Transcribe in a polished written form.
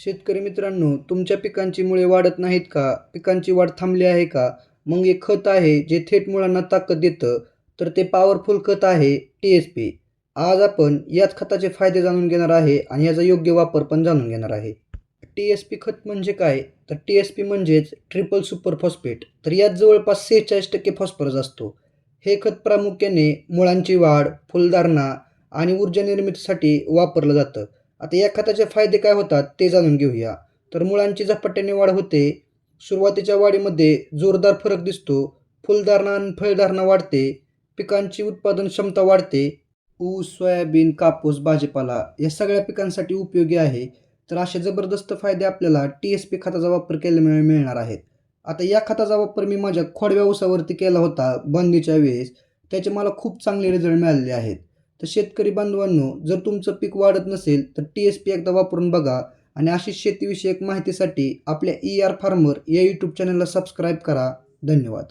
शेतकरी मित्रांनो, तुमच्या पिकांची मुळे वाढत नाहीत का? पिकांची वाढ थांबली आहे का? मग एक खत आहे जे थेट मुळांना ताकद देतं, तर ते पॉवरफुल खत आहे टी-एस-पी. आज आपण याच खताचे फायदे जाणून घेणार आहे आणि याचा योग्य वापर पण जाणून घेणार आहे. टी-एस-पी खत म्हणजे काय? तर टी-एस-पी म्हणजेच ट्रिपल सुपर फॉस्फेट. तर यात जवळपास 46% फॉस्फरस असतो. हे खत प्रामुख्याने मुळांची वाढ, फुलधारणा आणि ऊर्जा निर्मितीसाठी वापरलं जातं. आता या खताचे फायदे काय होतात ते जाणून घेऊया. तर मुळांची झपाट्याने वाढ होते. सुरुवातीच्या वाढीमध्ये जोरदार फरक दिसतो. फुलधारणा आणि फळधारणा वाढते. पिकांची उत्पादन क्षमता वाढते. ऊस, सोयाबीन, कापूस, भाजीपाला या सगळ्या पिकांसाठी उपयोगी आहे. तर असे जबरदस्त फायदे आपल्याला टी-एस-पी खताचा वापर केल्यामुळे मिळणार आहेत. आता या खताचा वापर मी माझ्या खोडव्या ऊसावरती केला होता बंदीच्या वेळेस. त्याचे मला खूप चांगले रिझल्ट मिळालेले आहेत. तर शेतकरी बांधवांनो, जर तुमचं पीक वाढत नसेल तर टी-एस-पी एकदा वापरून बघा आणि अशीच शेतीविषयक माहितीसाठी आपल्या ई आर फार्मर या यूट्यूब चॅनलला सबस्क्राईब करा. धन्यवाद.